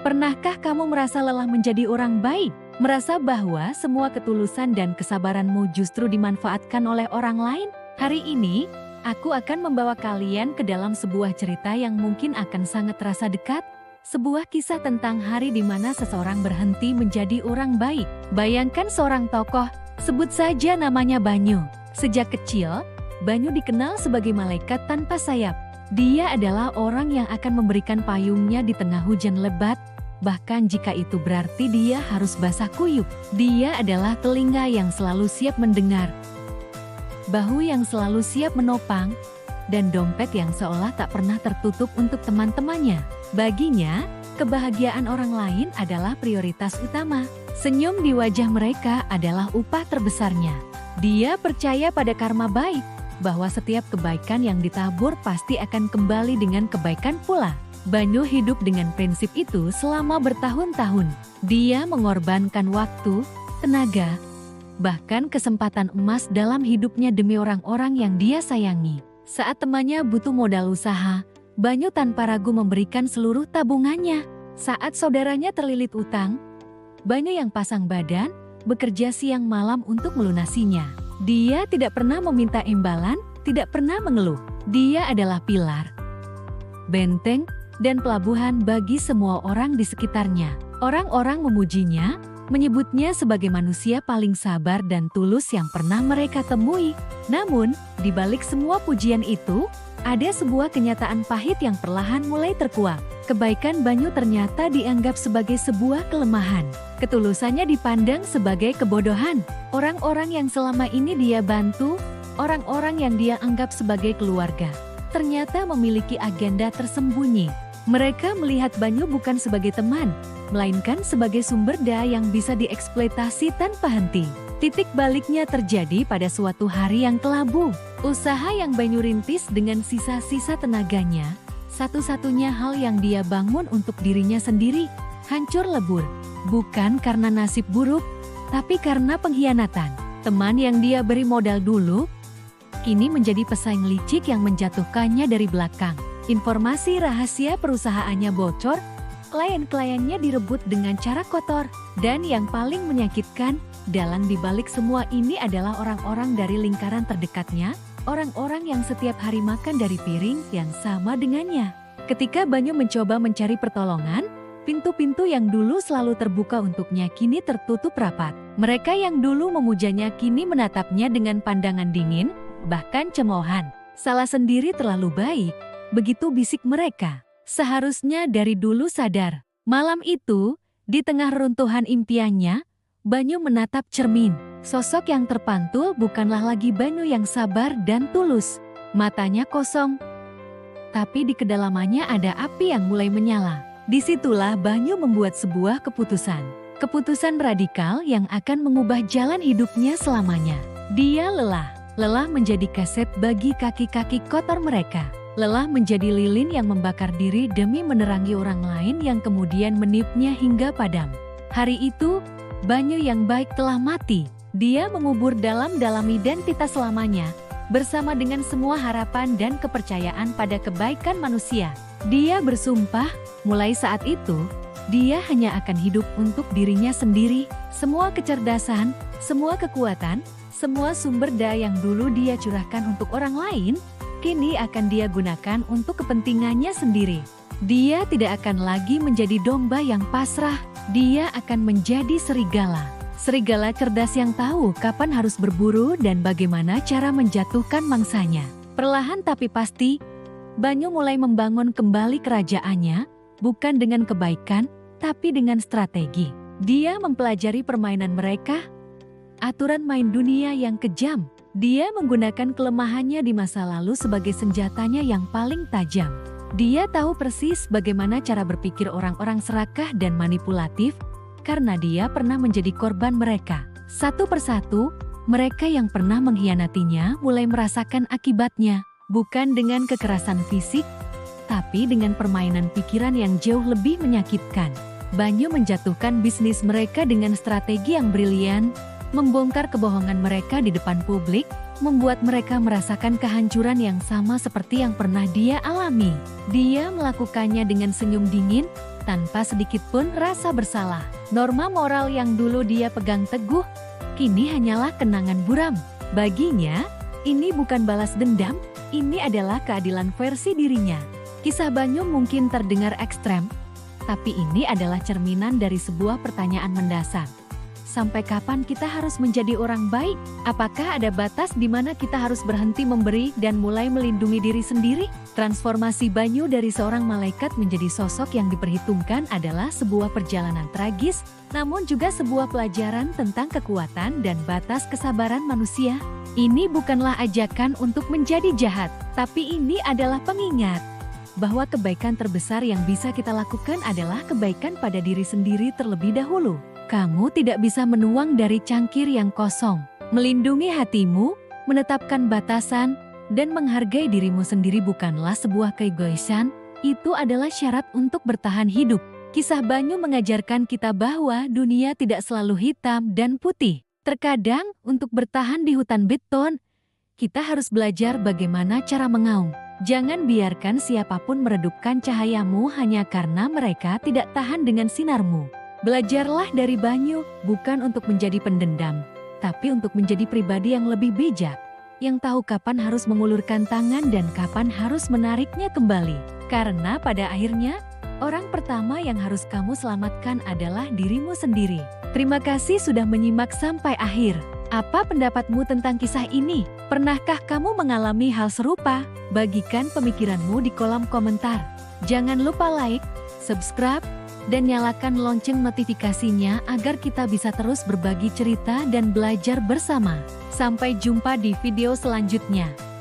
Pernahkah kamu merasa lelah menjadi orang baik? Merasa bahwa semua ketulusan dan kesabaranmu justru dimanfaatkan oleh orang lain? Hari ini, aku akan membawa kalian ke dalam sebuah cerita yang mungkin akan sangat terasa dekat. Sebuah kisah tentang hari di mana seseorang berhenti menjadi orang baik. Bayangkan seorang tokoh, sebut saja namanya Banyu. Sejak kecil, Banyu dikenal sebagai malaikat tanpa sayap. Dia adalah orang yang akan memberikan payungnya di tengah hujan lebat, bahkan jika itu berarti dia harus basah kuyup. Dia adalah telinga yang selalu siap mendengar, bahu yang selalu siap menopang, dan dompet yang seolah tak pernah tertutup untuk teman-temannya. Baginya, kebahagiaan orang lain adalah prioritas utama. Senyum di wajah mereka adalah upah terbesarnya. Dia percaya pada karma baik, bahwa setiap kebaikan yang ditabur pasti akan kembali dengan kebaikan pula. Banyu hidup dengan prinsip itu selama bertahun-tahun. Dia mengorbankan waktu, tenaga, bahkan kesempatan emas dalam hidupnya demi orang-orang yang dia sayangi. Saat temannya butuh modal usaha, Banyu tanpa ragu memberikan seluruh tabungannya. Saat saudaranya terlilit utang, Banyu yang pasang badan, bekerja siang malam untuk melunasinya. Dia tidak pernah meminta imbalan, tidak pernah mengeluh. Dia adalah pilar, benteng, dan pelabuhan bagi semua orang di sekitarnya. Orang-orang memujinya, menyebutnya sebagai manusia paling sabar dan tulus yang pernah mereka temui. Namun, di balik semua pujian itu, ada sebuah kenyataan pahit yang perlahan mulai terkuak. Kebaikan Banyu ternyata dianggap sebagai sebuah kelemahan. Ketulusannya dipandang sebagai kebodohan. Orang-orang yang selama ini dia bantu, orang-orang yang dia anggap sebagai keluarga, ternyata memiliki agenda tersembunyi. Mereka melihat Banyu bukan sebagai teman, melainkan sebagai sumber daya yang bisa dieksploitasi tanpa henti. Titik baliknya terjadi pada suatu hari yang kelabu. Usaha yang Banyu rintis dengan sisa-sisa tenaganya, satu-satunya hal yang dia bangun untuk dirinya sendiri, hancur lebur. Bukan karena nasib buruk, tapi karena pengkhianatan. Teman yang dia beri modal dulu, kini menjadi pesaing licik yang menjatuhkannya dari belakang. Informasi rahasia perusahaannya bocor, klien-kliennya direbut dengan cara kotor, dan yang paling menyakitkan, dalang dibalik semua ini adalah orang-orang dari lingkaran terdekatnya, orang-orang yang setiap hari makan dari piring yang sama dengannya. Ketika Banyu mencoba mencari pertolongan, pintu-pintu yang dulu selalu terbuka untuknya kini tertutup rapat. Mereka yang dulu memujanya kini menatapnya dengan pandangan dingin, bahkan cemoohan. Salah sendiri terlalu baik, begitu bisik mereka. Seharusnya dari dulu sadar. Malam itu, di tengah runtuhan impiannya, Banyu menatap cermin. Sosok yang terpantul bukanlah lagi Banyu yang sabar dan tulus. Matanya kosong, tapi di kedalamannya ada api yang mulai menyala. Disitulah Banyu membuat sebuah keputusan. Keputusan radikal yang akan mengubah jalan hidupnya selamanya. Dia lelah menjadi kaset bagi kaki-kaki kotor mereka. Lelah menjadi lilin yang membakar diri demi menerangi orang lain yang kemudian meniupnya hingga padam. Hari itu, Banyu yang baik telah mati. Dia mengubur dalam-dalam identitas selamanya, bersama dengan semua harapan dan kepercayaan pada kebaikan manusia. Dia bersumpah, mulai saat itu, dia hanya akan hidup untuk dirinya sendiri. Semua kecerdasan, semua kekuatan, semua sumber daya yang dulu dia curahkan untuk orang lain, kini akan dia gunakan untuk kepentingannya sendiri. Dia tidak akan lagi menjadi domba yang pasrah, dia akan menjadi serigala. Serigala cerdas yang tahu kapan harus berburu dan bagaimana cara menjatuhkan mangsanya. Perlahan tapi pasti, Banyu mulai membangun kembali kerajaannya, bukan dengan kebaikan, tapi dengan strategi. Dia mempelajari permainan mereka, aturan main dunia yang kejam. Dia menggunakan kelemahannya di masa lalu sebagai senjatanya yang paling tajam. Dia tahu persis bagaimana cara berpikir orang-orang serakah dan manipulatif, karena dia pernah menjadi korban mereka. Satu persatu, mereka yang pernah mengkhianatinya mulai merasakan akibatnya, bukan dengan kekerasan fisik, tapi dengan permainan pikiran yang jauh lebih menyakitkan. Banyu menjatuhkan bisnis mereka dengan strategi yang brilian, membongkar kebohongan mereka di depan publik, membuat mereka merasakan kehancuran yang sama seperti yang pernah dia alami. Dia melakukannya dengan senyum dingin, tanpa sedikit pun rasa bersalah. Norma moral yang dulu dia pegang teguh, kini hanyalah kenangan buram. Baginya, ini bukan balas dendam, ini adalah keadilan versi dirinya. Kisah Banyu mungkin terdengar ekstrem, tapi ini adalah cerminan dari sebuah pertanyaan mendasar. Sampai kapan kita harus menjadi orang baik? Apakah ada batas di mana kita harus berhenti memberi dan mulai melindungi diri sendiri? Transformasi Banyu dari seorang malaikat menjadi sosok yang diperhitungkan adalah sebuah perjalanan tragis, namun juga sebuah pelajaran tentang kekuatan dan batas kesabaran manusia. Ini bukanlah ajakan untuk menjadi jahat, tapi ini adalah pengingat bahwa kebaikan terbesar yang bisa kita lakukan adalah kebaikan pada diri sendiri terlebih dahulu. Kamu tidak bisa menuang dari cangkir yang kosong. Melindungi hatimu, menetapkan batasan, dan menghargai dirimu sendiri bukanlah sebuah keegoisan, itu adalah syarat untuk bertahan hidup. Kisah Banyu mengajarkan kita bahwa dunia tidak selalu hitam dan putih. Terkadang, untuk bertahan di hutan beton, kita harus belajar bagaimana cara mengaum. Jangan biarkan siapapun meredupkan cahayamu hanya karena mereka tidak tahan dengan sinarmu. Belajarlah dari Banyu, bukan untuk menjadi pendendam, tapi untuk menjadi pribadi yang lebih bijak, yang tahu kapan harus mengulurkan tangan dan kapan harus menariknya kembali. Karena pada akhirnya, orang pertama yang harus kamu selamatkan adalah dirimu sendiri. Terima kasih sudah menyimak sampai akhir. Apa pendapatmu tentang kisah ini? Pernahkah kamu mengalami hal serupa? Bagikan pemikiranmu di kolom komentar. Jangan lupa like, subscribe, dan nyalakan lonceng notifikasinya agar kita bisa terus berbagi cerita dan belajar bersama. Sampai jumpa di video selanjutnya.